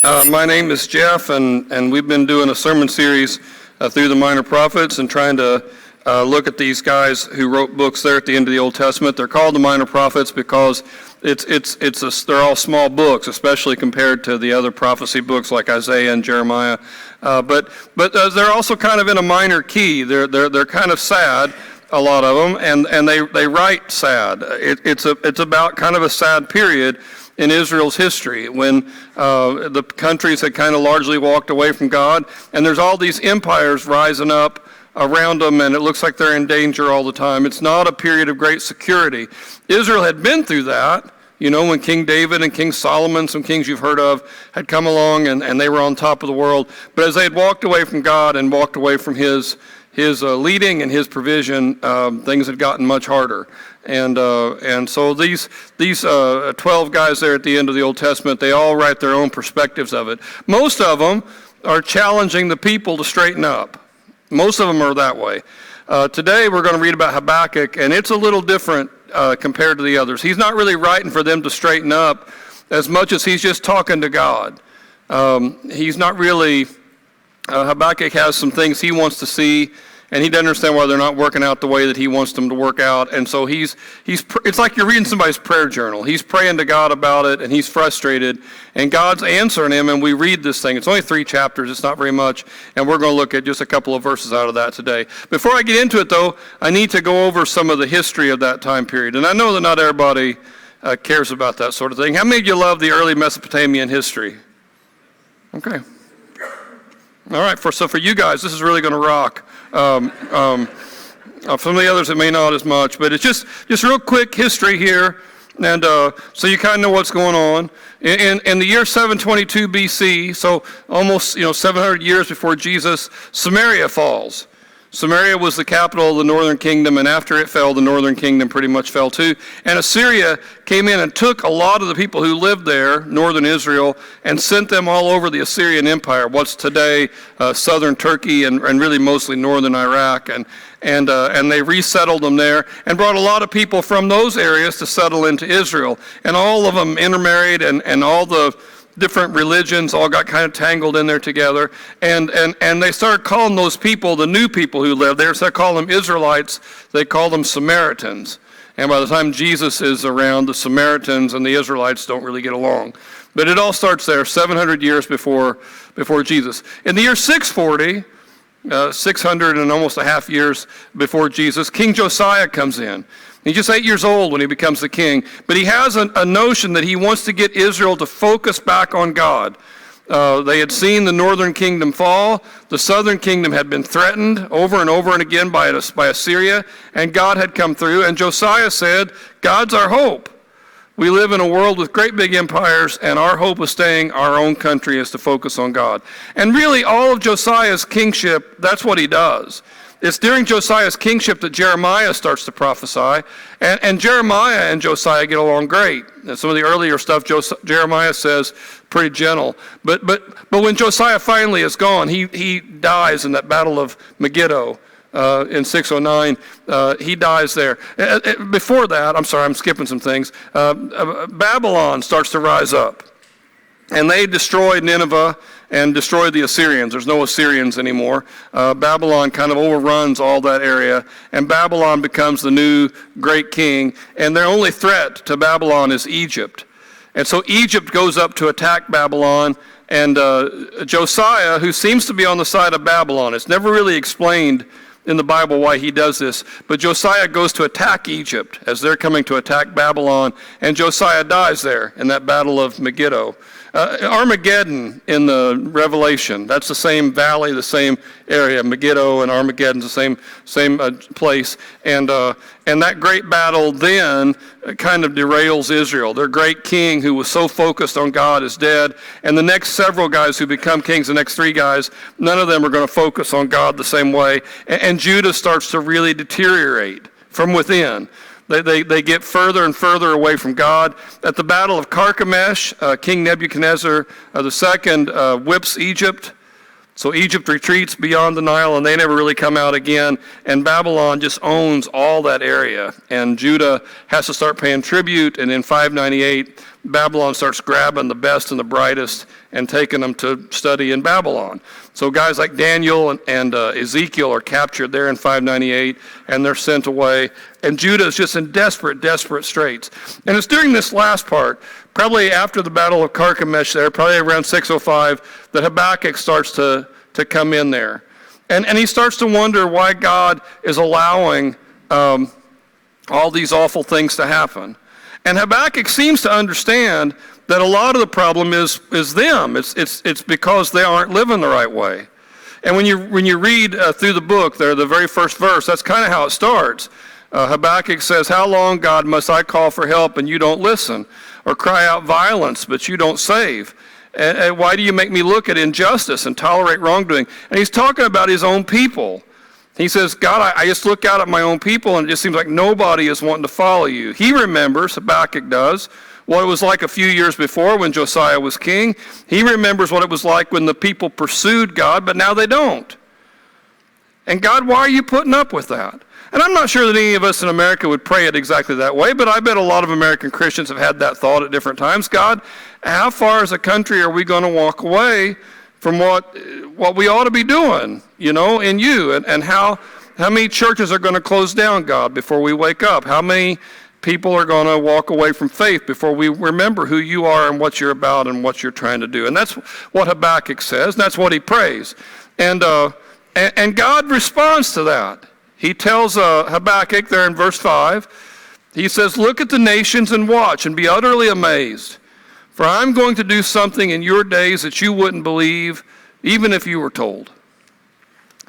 My name is Jeff, and we've been doing a sermon series through the Minor Prophets and trying to look at these guys who wrote books there at the end of the Old Testament. They're called the Minor Prophets because they're all small books, especially compared to the other prophecy books like Isaiah and Jeremiah. But they're also kind of in a minor key. They're kind of sad, a lot of them, and they write sad. It's about kind of a sad period in Israel's history when the countries had kind of largely walked away from God, and there's all these empires rising up around them, and it looks like they're in danger all the time. It's not a period of great security. Israel had been through that, when King David and King Solomon, some kings you've heard of, had come along and they were on top of the world. But as they had walked away from God and walked away from his leading and his provision, things had gotten much harder. And so these 12 guys there at the end of the Old Testament, they all write their own perspectives of it. Most of them are challenging the people to straighten up. Most of them are that way. Today we're going to read about Habakkuk, and it's a little different compared to the others. He's not really writing for them to straighten up as much as he's just talking to God. He's not really, Habakkuk has some things he wants to see, and he doesn't understand why they're not working out the way that he wants them to work out. And so it's like you're reading somebody's prayer journal. He's praying to God about it, and he's frustrated, and God's answering him, and we read this thing. It's only 3 chapters. It's not very much, and we're going to look at just a couple of verses out of that today. Before I get into it, though, I need to go over some of the history of that time period. And I know that not everybody cares about that sort of thing. How many of you love the early Mesopotamian history? Okay. All right, so for you guys, this is really going to rock. Some of the others, it may not as much, but it's just real quick history here, and so you kind of know what's going on. In the year 722 BC, so almost 700 years before Jesus, Samaria falls. Samaria was the capital of the northern kingdom, and after it fell, the northern kingdom pretty much fell too. And Assyria came in and took a lot of the people who lived there, northern Israel, and sent them all over the Assyrian Empire, what's today southern Turkey and really mostly northern Iraq. And they resettled them there and brought a lot of people from those areas to settle into Israel. And all of them intermarried, and all the different religions all got kind of tangled in there together, and they started calling those people, the new people who lived there, instead of calling them Israelites, they call them Samaritans. And by the time Jesus is around, the Samaritans and the Israelites don't really get along. But it all starts there, 700 years before Jesus. In the year 640, 600 and almost a half years before Jesus, King Josiah comes in. He's just 8 years old when he becomes the king, but he has a notion that he wants to get Israel to focus back on God. They had seen the northern kingdom fall. The southern kingdom had been threatened over and over and again by Assyria, and God had come through, and Josiah said, God's our hope. We live in a world with great big empires, and our hope of staying our own country is to focus on God. And really, all of Josiah's kingship, that's what he does. It's during Josiah's kingship that Jeremiah starts to prophesy, and Jeremiah and Josiah get along great. And some of the earlier stuff Jeremiah says pretty gentle, but when Josiah finally is gone, he dies in that battle of Megiddo in 609. He dies there. Before that, I'm sorry, I'm skipping some things. Babylon starts to rise up, and they destroyed Nineveh and destroyed the Assyrians. There's no Assyrians anymore. Babylon kind of overruns all that area, and Babylon becomes the new great king, and their only threat to Babylon is Egypt. And so Egypt goes up to attack Babylon, and Josiah, who seems to be on the side of Babylon, it's never really explained in the Bible why he does this, but Josiah goes to attack Egypt as they're coming to attack Babylon, and Josiah dies there in that battle of Megiddo. Armageddon in the Revelation, that's the same valley, the same area. Megiddo and Armageddon's the same place. And that great battle then kind of derails Israel. Their great king who was so focused on God is dead. And the next several guys who become kings, the next 3 guys, none of them are going to focus on God the same way. And Judah starts to really deteriorate from within. They get further and further away from God. At the Battle of Carchemish, King Nebuchadnezzar II whips Egypt, So Egypt retreats beyond the Nile, and they never really come out again. And Babylon just owns all that area. And Judah has to start paying tribute. And in 598, Babylon starts grabbing the best and the brightest and taking them to study in Babylon. So guys like Daniel and Ezekiel are captured there in 598, and they're sent away. And Judah is just in desperate, desperate straits. And it's during this last part, probably after the Battle of Carchemish there, probably around 605, that Habakkuk starts to come in there. And he starts to wonder why God is allowing all these awful things to happen. And Habakkuk seems to understand that a lot of the problem is them. It's because they aren't living the right way. And when you read through the book there, the very first verse, that's kind of how it starts. Habakkuk says, "How long, God, must I call for help and you don't listen? Or cry out violence, but you don't save? And why do you make me look at injustice and tolerate wrongdoing?" And he's talking about his own people. He says, "God, I just look out at my own people, and it just seems like nobody is wanting to follow you." He remembers, Habakkuk does, what it was like a few years before when Josiah was king. He remembers what it was like when the people pursued God, but now they don't. And God, why are you putting up with that? And I'm not sure that any of us in America would pray it exactly that way, but I bet a lot of American Christians have had that thought at different times. God, how far as a country are we going to walk away from what we ought to be doing, in you? And how many churches are going to close down, God, before we wake up? How many people are going to walk away from faith before we remember who you are and what you're about and what you're trying to do? And that's what Habakkuk says, and that's what he prays. And God responds to that. He tells Habakkuk there in verse 5, he says, "Look at the nations and watch and be utterly amazed. For I'm going to do something in your days that you wouldn't believe, even if you were told."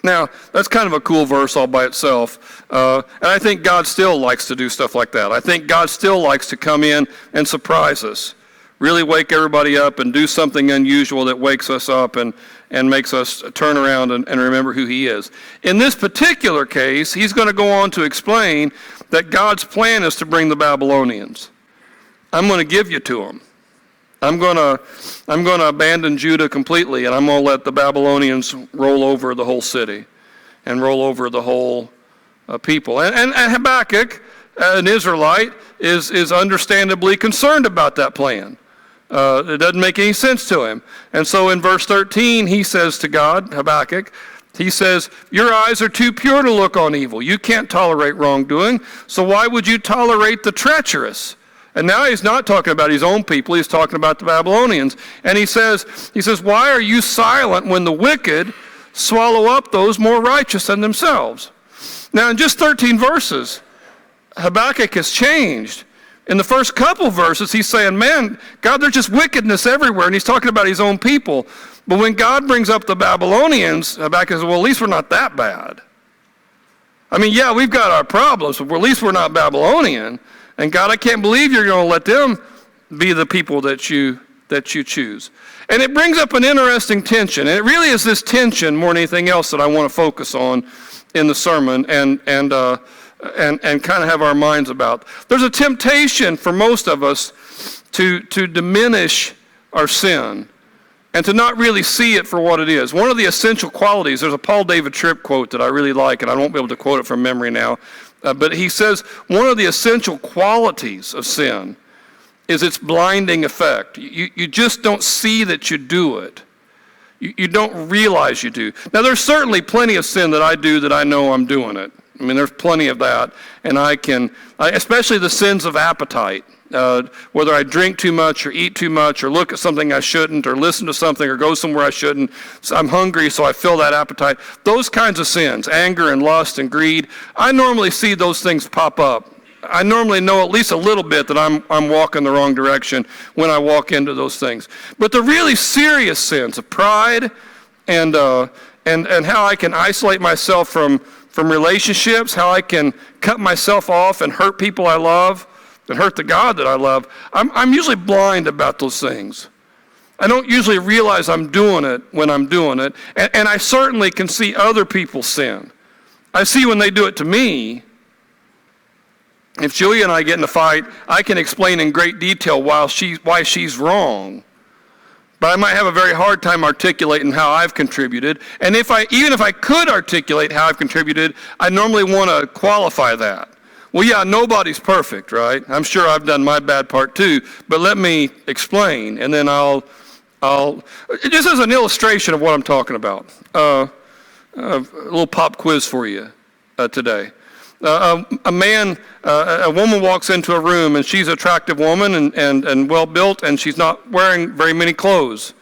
Now, that's kind of a cool verse all by itself. And I think God still likes to do stuff like that. I think God still likes to come in and surprise us, really wake everybody up and do something unusual that wakes us up and makes us turn around and remember who he is. In this particular case, he's going to go on to explain that God's plan is to bring the Babylonians. I'm going to give you to them. I'm going to abandon Judah completely, and I'm going to let the Babylonians roll over the whole city and roll over the whole people. And Habakkuk, an Israelite, is understandably concerned about that plan. It doesn't make any sense to him. And so in verse 13, he says to God, Habakkuk, he says, "Your eyes are too pure to look on evil. You can't tolerate wrongdoing, so why would you tolerate the treacherous?" And now he's not talking about his own people, he's talking about the Babylonians. And he says, "Why are you silent when the wicked swallow up those more righteous than themselves?" Now in just 13 verses, Habakkuk has changed. In the first couple verses, he's saying, man, God, there's just wickedness everywhere. And he's talking about his own people. But when God brings up the Babylonians, Habakkuk says, well, at least we're not that bad. I mean, yeah, we've got our problems, but at least we're not Babylonian. And God, I can't believe you're going to let them be the people that you choose. And it brings up an interesting tension. And it really is this tension more than anything else that I want to focus on in the sermon and kind of have our minds about. There's a temptation for most of us to diminish our sin and to not really see it for what it is. One of the essential qualities, there's a Paul David Tripp quote that I really like, and I won't be able to quote it from memory now, but he says one of the essential qualities of sin is its blinding effect. You just don't see that you do it. You don't realize you do. Now, there's certainly plenty of sin that I do that I know I'm doing it. I mean, there's plenty of that, and especially the sins of appetite, whether I drink too much or eat too much or look at something I shouldn't or listen to something or go somewhere I shouldn't. So I'm hungry, so I feel that appetite. Those kinds of sins, anger and lust and greed, I normally see those things pop up. I normally know at least a little bit that I'm walking the wrong direction when I walk into those things. But the really serious sins of pride and how I can isolate myself from relationships, how I can cut myself off and hurt people I love and hurt the God that I love, I'm usually blind about those things. I don't usually realize I'm doing it when I'm doing it, and I certainly can see other people sin. I see when they do it to me. If Julia and I get in a fight, I can explain in great detail why she's wrong. but I might have a very hard time articulating how I've contributed. And even if I could articulate how I've contributed, I normally want to qualify that. Well, yeah, nobody's perfect, right? I'm sure I've done my bad part too, but let me explain, and then I'll just as an illustration of what I'm talking about, a little pop quiz for you today. A woman walks into a room, and she's an attractive woman and well-built, and she's not wearing very many clothes,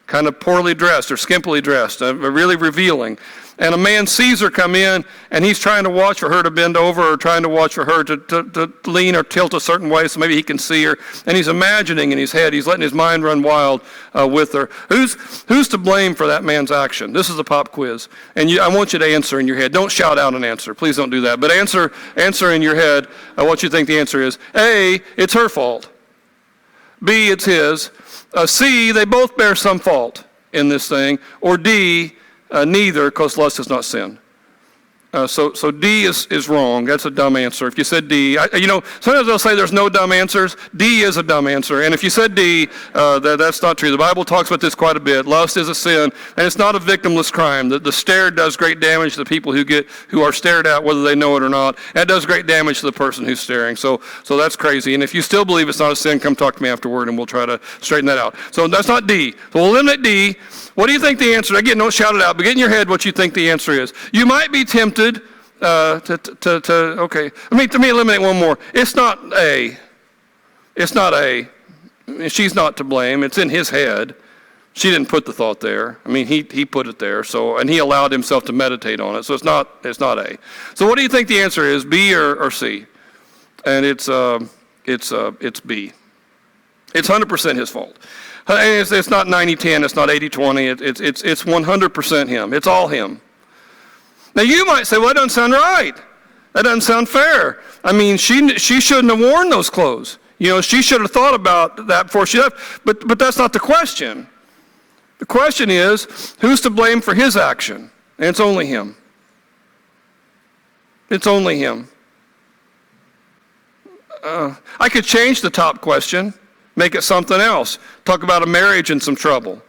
kind of poorly dressed or skimpily dressed, really revealing. And a man sees her come in, and he's trying to watch for her to bend over or trying to watch for her to lean or tilt a certain way so maybe he can see her. And he's imagining in his head, he's letting his mind run wild with her. Who's to blame for that man's action? This is a pop quiz. And I want you to answer in your head. Don't shout out an answer. Please don't do that. But answer in your head what you think the answer is. A, it's her fault. B, it's his. C, they both bear some fault in this thing. Or D, neither, because lust is not sin. So D is wrong. That's a dumb answer. If you said D, sometimes they'll say there's no dumb answers. D is a dumb answer. And if you said D, that's not true. The Bible talks about this quite a bit. Lust is a sin, and it's not a victimless crime. The stare does great damage to the people who are stared at, whether they know it or not. And it does great damage to the person who's staring. So that's crazy. And if you still believe it's not a sin, come talk to me afterward, and we'll try to straighten that out. So that's not D. So we'll eliminate D. What do you think the answer is? Again, don't shout it out, but get in your head what you think the answer is. You might be tempted okay. Let me eliminate one more. It's not A. It's not A. She's not to blame. It's in his head. She didn't put the thought there. He put it there. And he allowed himself to meditate on it. So it's not A. So what do you think the answer is? B or C? And it's B. It's 100% his fault. It's not 90-10, it's not 80-20, it's 100% him. It's all him. Now you might say, well, that doesn't sound right. That doesn't sound fair. She shouldn't have worn those clothes. She should have thought about that before she left. But that's not the question. The question is, who's to blame for his action? And it's only him. It's only him. I could change the top question. Make it something else. Talk about a marriage in some trouble.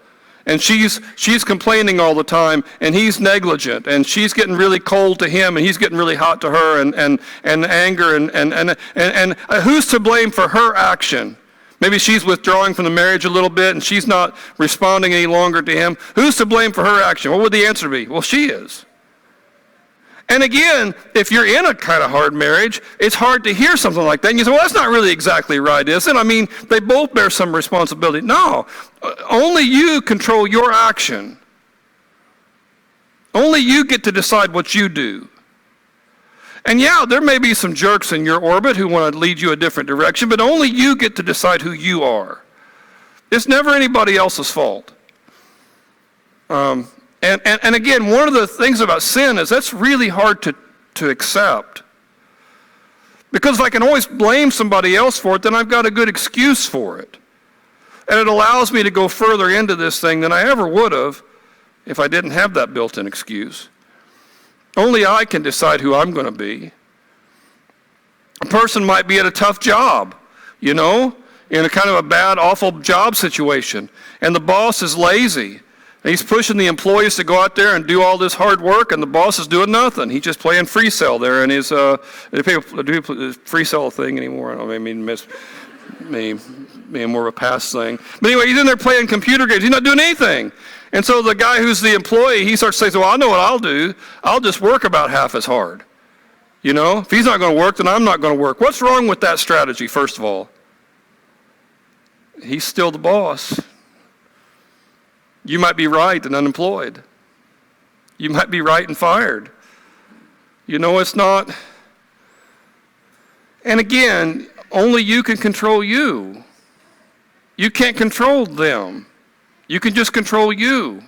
And she's complaining all the time, and he's negligent, and she's getting really cold to him, and he's getting really hot to her, and anger, and who's to blame for her action? Maybe she's withdrawing from the marriage a little bit, and she's not responding any longer to him. Who's to blame for her action? What would the answer be? Well, she is. And again, if you're in a kind of hard marriage, it's hard to hear something like that. And you say, well, that's not really exactly right, is it? They both bear some responsibility. No, only you control your action. Only you get to decide what you do. And yeah, there may be some jerks in your orbit who want to lead you a different direction, but only you get to decide who you are. It's never anybody else's fault. And again, one of the things about sin is that's really hard to accept. Because if I can always blame somebody else for it, then I've got a good excuse for it. And it allows me to go further into this thing than I ever would have if I didn't have that built-in excuse. Only I can decide who I'm going to be. A person might be at a tough job, in a kind of a bad, awful job situation, and the boss is lazy. He's pushing the employees to go out there and do all this hard work, and the boss is doing nothing. He's just playing free cell there, and his do free cell a thing anymore? I don't maybe more of a past thing. But anyway, he's in there playing computer games. He's not doing anything. And so the guy who's the employee, he starts saying, well, I know what I'll do. I'll just work about half as hard. If he's not going to work, then I'm not going to work. What's wrong with that strategy, first of all? He's still the boss. You might be right and unemployed. You might be right and fired. It's not. And again, only you can control you. You can't control them. You can just control you.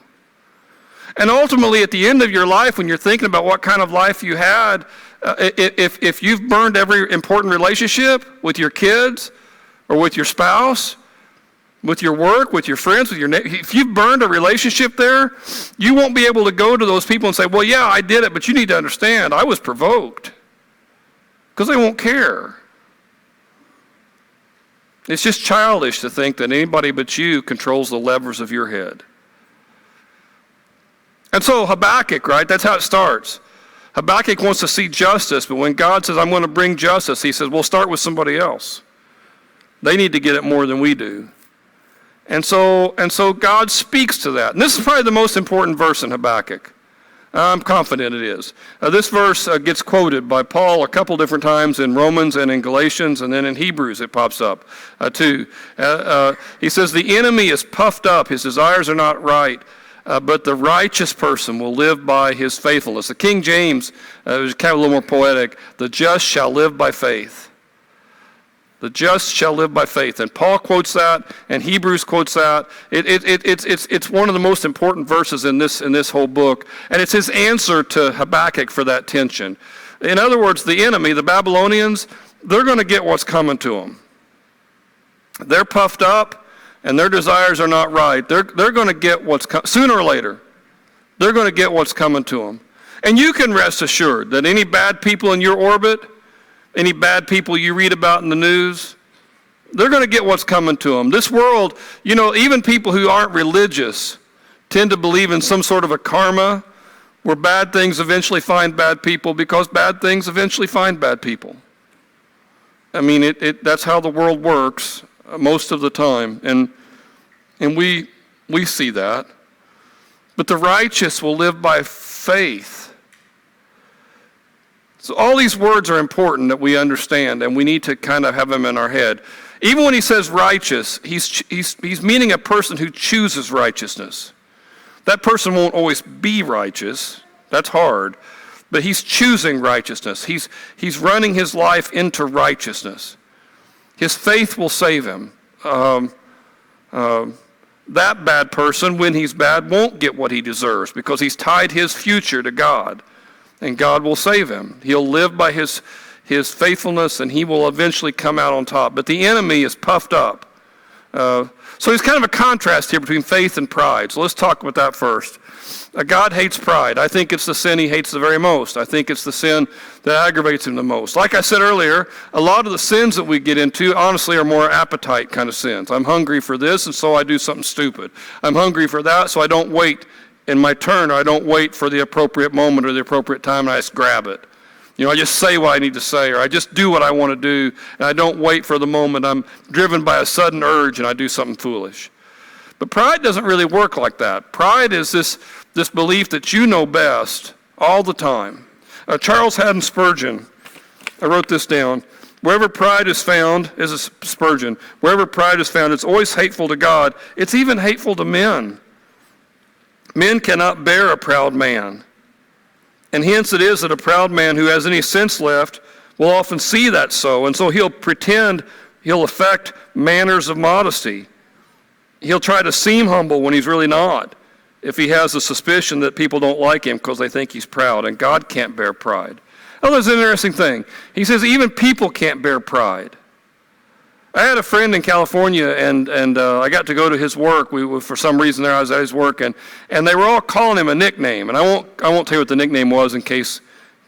And ultimately, at the end of your life, when you're thinking about what kind of life you had, if you've burned every important relationship with your kids or with your spouse, with your work, with your friends, with your if you've burned a relationship there, you won't be able to go to those people and say, well, yeah, I did it, but you need to understand, I was provoked. Because they won't care. It's just childish to think that anybody but you controls the levers of your head. And so Habakkuk, right, that's how it starts. Habakkuk wants to see justice, but when God says, I'm going to bring justice, he says, well, start with somebody else. They need to get it more than we do. And so God speaks to that. And this is probably the most important verse in Habakkuk. I'm confident it is. This verse gets quoted by Paul a couple different times in Romans and in Galatians, and then in Hebrews it pops up too. He says, the enemy is puffed up, his desires are not right, but the righteous person will live by his faithfulness. The King James is kind of a little more poetic. The just shall live by faith. The just shall live by faith. And Paul quotes that, and Hebrews quotes that. It's one of the most important verses in this whole book. And it's his answer to Habakkuk for that tension. In other words, the enemy, the Babylonians, they're going to get what's coming to them. They're puffed up, and their desires are not right. They're going to get what's sooner or later. They're going to get what's coming to them. And you can rest assured that any bad people in your orbit, any bad people you read about in the news, they're going to get what's coming to them. This world, even people who aren't religious tend to believe in some sort of a karma where bad things eventually find bad people because bad things eventually find bad people. I mean, that's how the world works most of the time, and we see that. But the righteous will live by faith. So all these words are important that we understand, and we need to kind of have them in our head. Even when he says righteous, he's meaning a person who chooses righteousness. That person won't always be righteous. That's hard. But he's choosing righteousness. He's running his life into righteousness. His faith will save him. That bad person, when he's bad, won't get what he deserves because he's tied his future to God. And God will save him. He'll live by his faithfulness, and he will eventually come out on top. But the enemy is puffed up. So there's kind of a contrast here between faith and pride. So let's talk about that first. God hates pride. I think it's the sin he hates the very most. I think it's the sin that aggravates him the most. Like I said earlier, a lot of the sins that we get into, honestly, are more appetite kind of sins. I'm hungry for this, and so I do something stupid. I'm hungry for that, so I don't wait in my turn, or I don't wait for the appropriate moment or the appropriate time, and I just grab it. I just say what I need to say, or I just do what I want to do, and I don't wait for the moment. I'm driven by a sudden urge, and I do something foolish. But pride doesn't really work like that. Pride is this belief that you know best all the time. Charles Haddon Spurgeon, I wrote this down. Wherever pride is found, is a Spurgeon, wherever pride is found, it's always hateful to God. It's even hateful to men. Men cannot bear a proud man. And hence it is that a proud man who has any sense left will often see that so. And so he'll pretend, he'll affect manners of modesty. He'll try to seem humble when he's really not, if he has the suspicion that people don't like him because they think he's proud. And God can't bear pride. Oh, there's an interesting thing. He says even people can't bear pride. I had a friend in California, and I got to go to his work. For some reason there, I was at his work, and they were all calling him a nickname. And I won't tell you what the nickname was in case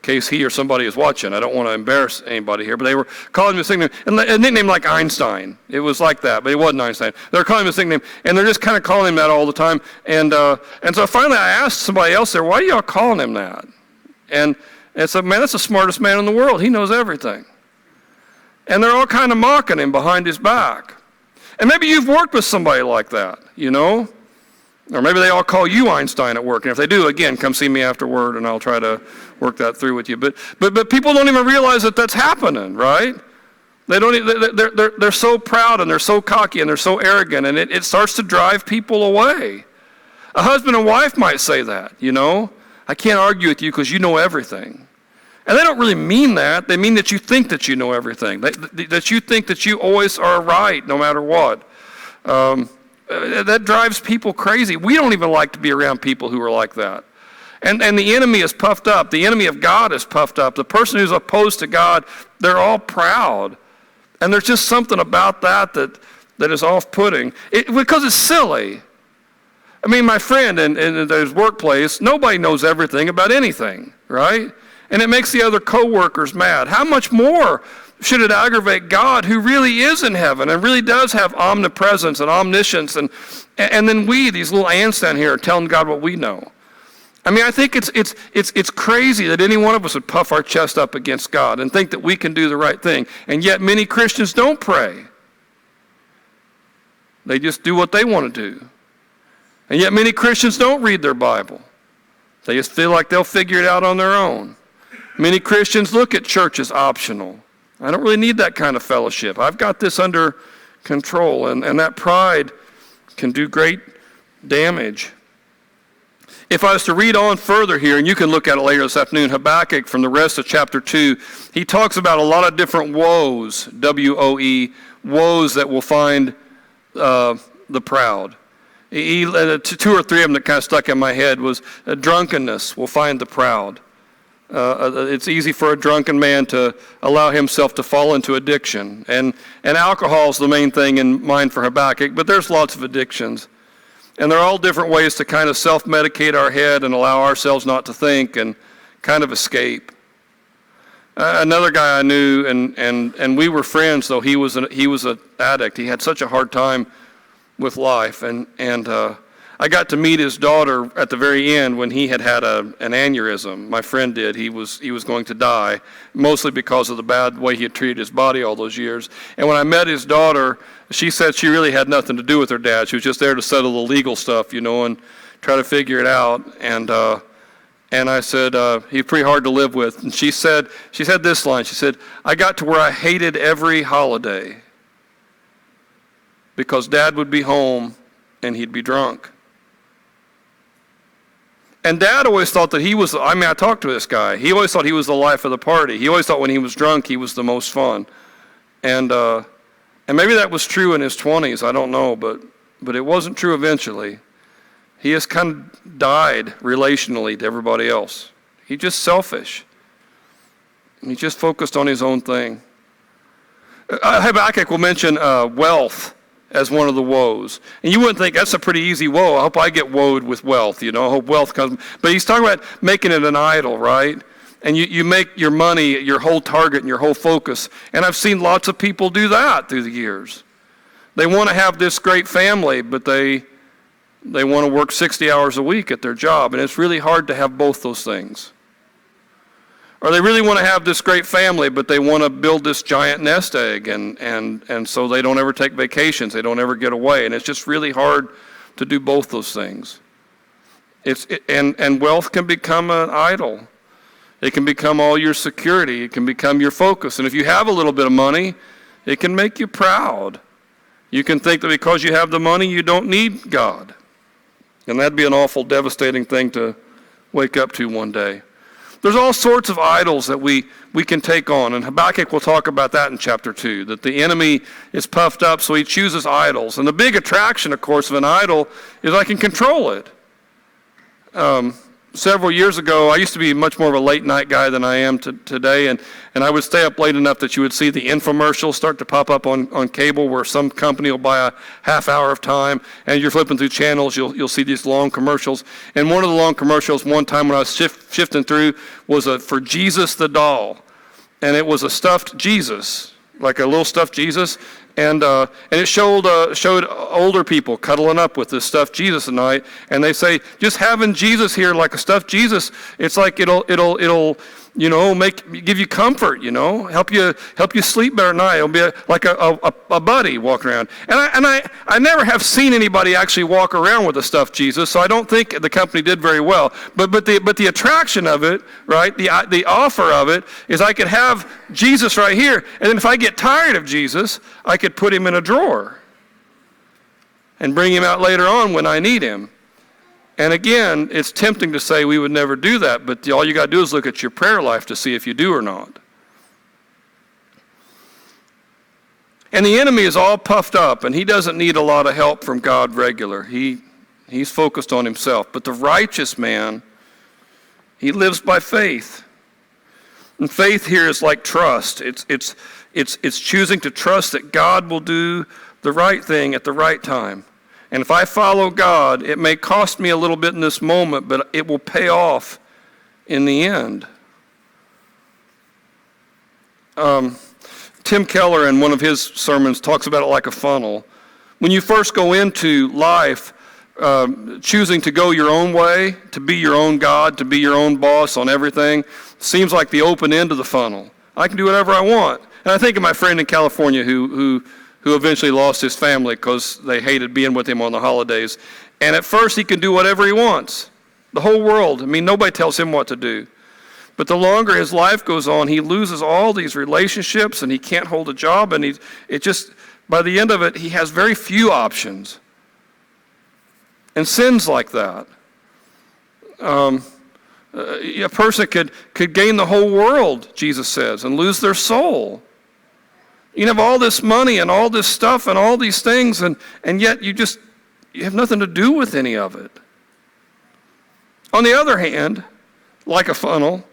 he or somebody is watching. I don't want to embarrass anybody here, but they were calling him this nickname, and a nickname like Einstein. It was like that, but it wasn't Einstein. They were calling him this nickname, and they're just kind of calling him that all the time. And so finally I asked somebody else there, why are y'all calling him that? And said, man, that's the smartest man in the world. He knows everything. And they're all kind of mocking him behind his back. And maybe you've worked with somebody like that, Or maybe they all call you Einstein at work. And if they do, again, come see me afterward, and I'll try to work that through with you. But people don't even realize that that's happening, right? They're so proud, and they're so cocky, and they're so arrogant, and it starts to drive people away. A husband and wife might say that, I can't argue with you because you know everything. And they don't really mean that. They mean that you think that you know everything, that you think that you always are right no matter what. That drives people crazy. We don't even like to be around people who are like that. And the enemy is puffed up. The enemy of God is puffed up. The person who's opposed to God, they're all proud. And there's just something about that is off-putting. Because it's silly. I mean, my friend in his workplace, nobody knows everything about anything, right? And it makes the other coworkers mad. How much more should it aggravate God, who really is in heaven and really does have omnipresence and omniscience, and then we, these little ants down here, are telling God what we know? I mean, I think it's crazy that any one of us would puff our chest up against God and think that we can do the right thing. And yet many Christians don't pray. They just do what they want to do. And yet many Christians don't read their Bible. They just feel like they'll figure it out on their own. Many Christians look at church as optional. I don't really need that kind of fellowship. I've got this under control, and that pride can do great damage. If I was to read on further here, and you can look at it later this afternoon, Habakkuk, from the rest of chapter 2, he talks about a lot of different woes, W-O-E, woes that will find the proud. Two or three of them that kind of stuck in my head was drunkenness will find the proud. It's easy for a drunken man to allow himself to fall into addiction. And alcohol is the main thing in mind for Habakkuk, but there's lots of addictions. And they're all different ways to kind of self-medicate our head and allow ourselves not to think and kind of escape. Another guy I knew, and we were friends, though he was an addict. He had such a hard time with life, and I got to meet his daughter at the very end when he had an aneurysm. My friend did. He was going to die, mostly because of the bad way he had treated his body all those years. And when I met his daughter, she said she really had nothing to do with her dad. She was just there to settle the legal stuff, and try to figure it out. And I said, he's pretty hard to live with. And she said this line. She said, I got to where I hated every holiday because Dad would be home and he'd be drunk. And Dad always thought that I talked to this guy. He always thought he was the life of the party. He always thought when he was drunk, he was the most fun. And maybe that was true in his 20s, I don't know, but it wasn't true eventually. He just kind of died relationally to everybody else. He's just selfish. He just focused on his own thing. Habakkuk will mention wealth as one of the woes. And you wouldn't think that's a pretty easy woe. I hope I get woed with wealth, I hope wealth comes. But he's talking about making it an idol, right? And you make your money your whole target and your whole focus. And I've seen lots of people do that through the years. They want to have this great family, but they want to work 60 hours a week at their job. And it's really hard to have both those things. Or they really want to have this great family, but they want to build this giant nest egg, and so they don't ever take vacations. They don't ever get away. And it's just really hard to do both those things. And wealth can become an idol. It can become all your security. It can become your focus. And if you have a little bit of money, it can make you proud. You can think that because you have the money, you don't need God. And that'd be an awful devastating thing to wake up to one day. There's all sorts of idols that we can take on, and Habakkuk will talk about that in chapter 2, that the enemy is puffed up, so he chooses idols. And the big attraction, of course, of an idol is I can control it. Several years ago, I used to be much more of a late night guy than I am today, and I would stay up late enough that you would see the infomercials start to pop up on cable where some company will buy a half hour of time, and you're flipping through channels, you'll see these long commercials. And one of the long commercials one time when I was shifting through was for Jesus the doll, and it was a stuffed Jesus, like a little stuffed Jesus. And it showed older people cuddling up with this stuffed Jesus at night, and they say just having Jesus here like a stuffed Jesus, it's like it'll give you comfort, help you sleep better at night. It'll be like a buddy walking around. And I never have seen anybody actually walk around with a stuffed Jesus, so I don't think the company did very well. But the attraction of it, right? The offer of it is I could have Jesus right here, and then if I get tired of Jesus, I could put him in a drawer and bring him out later on when I need him. And again, it's tempting to say we would never do that, but all you got to do is look at your prayer life to see if you do or not. And the enemy is all puffed up, and he doesn't need a lot of help from God regular. He's focused on himself. But the righteous man, he lives by faith. And faith here is like trust. It's choosing to trust that God will do the right thing at the right time. And if I follow God, it may cost me a little bit in this moment, but it will pay off in the end. Tim Keller, in one of his sermons, talks about it like a funnel. When you first go into life, choosing to go your own way, to be your own God, to be your own boss on everything, seems like the open end of the funnel. I can do whatever I want. And I think of my friend in California who eventually lost his family because they hated being with him on the holidays. And at first he can do whatever he wants. The whole world. I mean, nobody tells him what to do. But the longer his life goes on, he loses all these relationships and he can't hold a job. And by the end of it, he has very few options. And sins like that. A person could gain the whole world, Jesus says, and lose their soul. You have all this money and all this stuff and all these things, and yet you have nothing to do with any of it. On the other hand, like a funnel,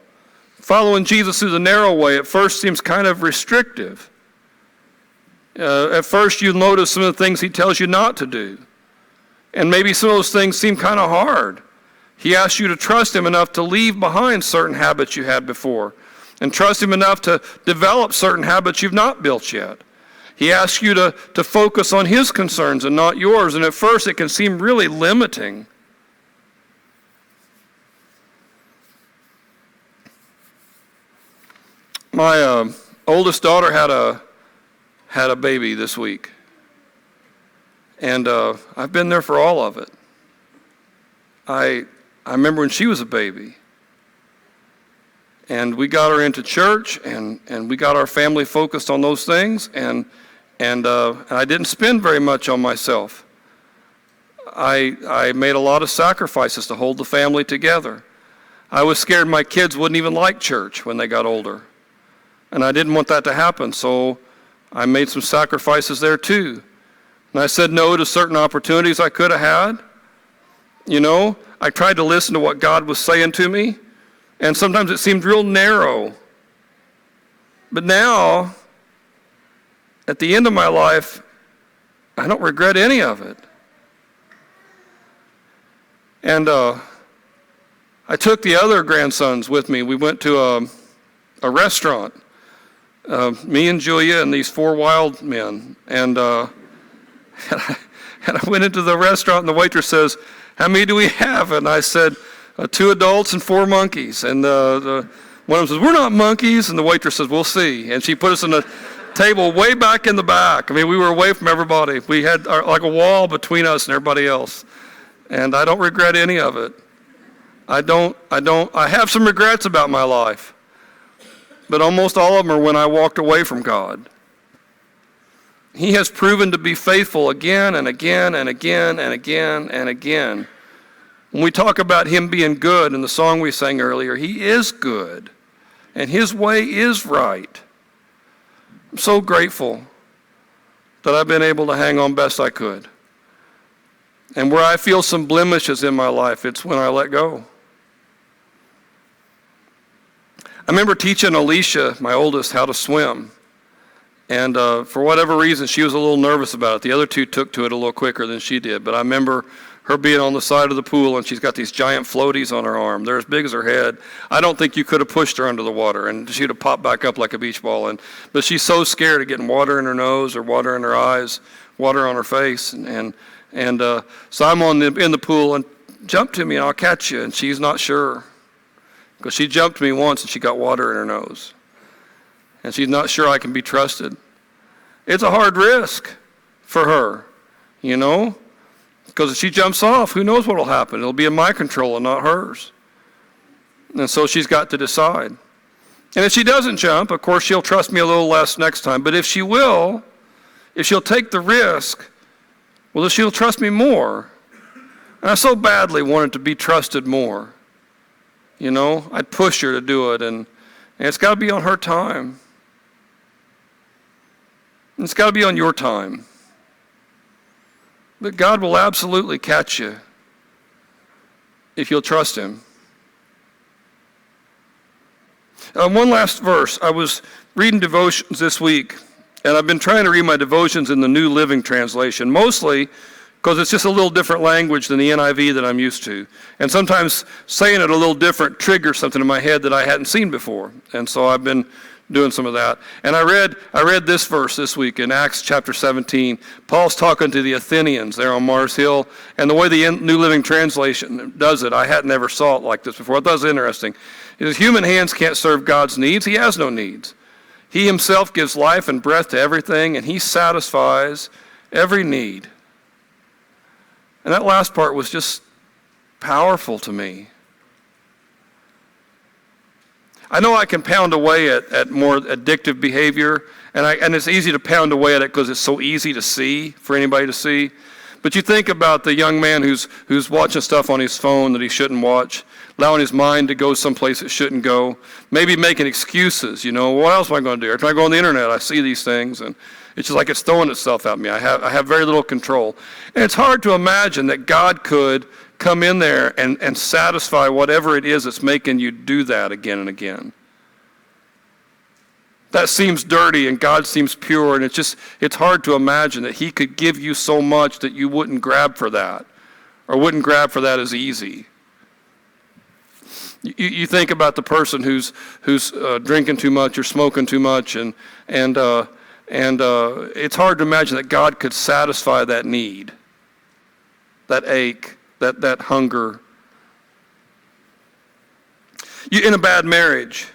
following Jesus through the narrow way at first seems kind of restrictive. At first you notice some of the things he tells you not to do. And maybe some of those things seem kind of hard. He asks you to trust him enough to leave behind certain habits you had before, and trust him enough to develop certain habits you've not built yet. He asks you to focus on his concerns and not yours, and at first it can seem really limiting. My oldest daughter had a baby this week, and I've been there for all of it. I remember when she was a baby, and we got her into church, and we got our family focused on those things, and I didn't spend very much on myself. I made a lot of sacrifices to hold the family together. I was scared my kids wouldn't even like church when they got older. And I didn't want that to happen, so I made some sacrifices there too. And I said no to certain opportunities I could have had. You know, I tried to listen to what God was saying to me, and sometimes it seemed real narrow. But now, at the end of my life, I don't regret any of it. And I took the other grandsons with me. We went to a restaurant. Me and Julia and these 4 wild men. And I went into the restaurant and the waitress says, "How many do we have?" And I said, 2 adults and 4 monkeys. And one of them says, "We're not monkeys." And the waitress says, "We'll see." And she put us in a table way back in the back. I mean, we were away from everybody. We had like a wall between us and everybody else. And I don't regret any of it. I have some regrets about my life. But almost all of them are when I walked away from God. He has proven to be faithful again and again and again and again and again. When we talk about him being good in the song we sang earlier, he is good, and his way is right. I'm so grateful that I've been able to hang on best I could. And where I feel some blemishes in my life, it's when I let go. I remember teaching Alicia, my oldest, how to swim. And for whatever reason, she was a little nervous about it. The other 2 took to it a little quicker than she did. But I remember her being on the side of the pool, and she's got these giant floaties on her arm. They're as big as her head. I don't think you could have pushed her under the water, and she'd have popped back up like a beach ball. But she's so scared of getting water in her nose or water in her eyes, water on her face. So I'm in the pool, and jump to me, and I'll catch you. And she's not sure. Because she jumped me once and she got water in her nose. And she's not sure I can be trusted. It's a hard risk for her, you know. Because if she jumps off, who knows what will happen? It'll be in my control and not hers. And so she's got to decide. And if she doesn't jump, of course she'll trust me a little less next time. But if she will, if she'll take the risk, well, then she'll trust me more. And I so badly wanted to be trusted more. You know, I'd push her to do it, and it's got to be on her time. And it's got to be on your time. But God will absolutely catch you if you'll trust him. One last verse. I was reading devotions this week, and I've been trying to read my devotions in the New Living Translation, mostly because it's just a little different language than the NIV that I'm used to. And sometimes saying it a little different triggers something in my head that I hadn't seen before. And so I've been doing some of that. And I read this verse this week in Acts chapter 17. Paul's talking to the Athenians there on Mars Hill, and the way the New Living Translation does it, I hadn't ever saw it like this before. I thought it was interesting. It says, human hands can't serve God's needs. He has no needs. He himself gives life and breath to everything, and he satisfies every need. And that last part was just powerful to me. I know I can pound away at more addictive behavior, and it's easy to pound away at it because it's so easy to see, for anybody to see. But you think about the young man who's watching stuff on his phone that he shouldn't watch, allowing his mind to go someplace it shouldn't go, maybe making excuses, what else am I going to do? If I go on the internet, I see these things, and it's just like it's throwing itself at me. I have very little control. And it's hard to imagine that God could come in there and satisfy whatever it is that's making you do that again and again. That seems dirty and God seems pure, and it's hard to imagine that he could give you so much that you wouldn't grab for that, or wouldn't grab for that as easy. You think about the person who's drinking too much or smoking too much, and it's hard to imagine that God could satisfy that need, that ache, that hunger. You in a bad marriage,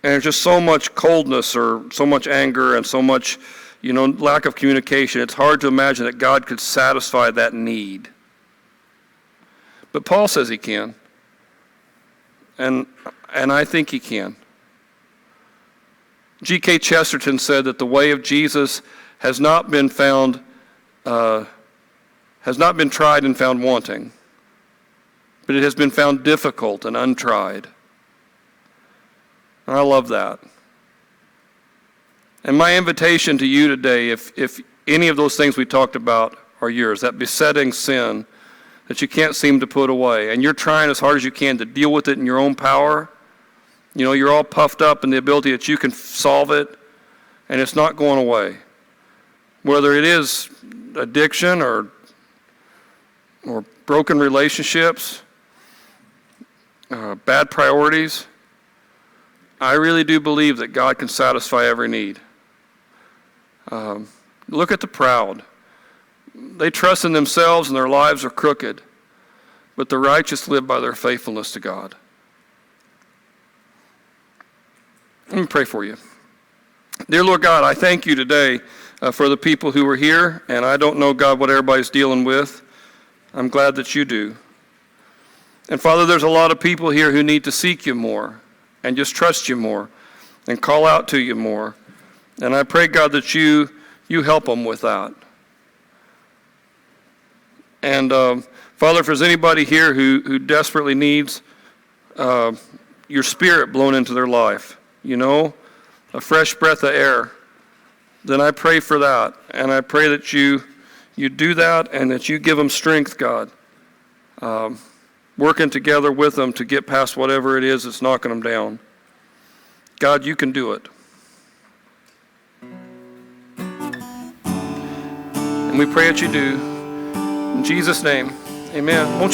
and there's just so much coldness or so much anger and so much, lack of communication. It's hard to imagine that God could satisfy that need. But Paul says he can, and I think he can. G.K. Chesterton said that the way of Jesus has not been tried and found wanting, but it has been found difficult and untried. And I love that. And my invitation to you today, if any of those things we talked about are yours, that besetting sin that you can't seem to put away, and you're trying as hard as you can to deal with it in your own power, you're all puffed up in the ability that you can solve it, and it's not going away. Whether it is addiction or broken relationships, bad priorities, I really do believe that God can satisfy every need. Look at the proud. They trust in themselves and their lives are crooked, but the righteous live by their faithfulness to God. Let me pray for you. Dear Lord God, I thank you today for the people who are here, and I don't know, God, what everybody's dealing with. I'm glad that you do. And Father, there's a lot of people here who need to seek you more and just trust you more and call out to you more. And I pray, God, that you help them with that. And Father, if there's anybody here who desperately needs your spirit blown into their life, a fresh breath of air, then I pray for that. And I pray that you do that and that you give them strength, God, working together with them to get past whatever it is that's knocking them down. God, you can do it. And we pray that you do. In Jesus' name, amen. Won't you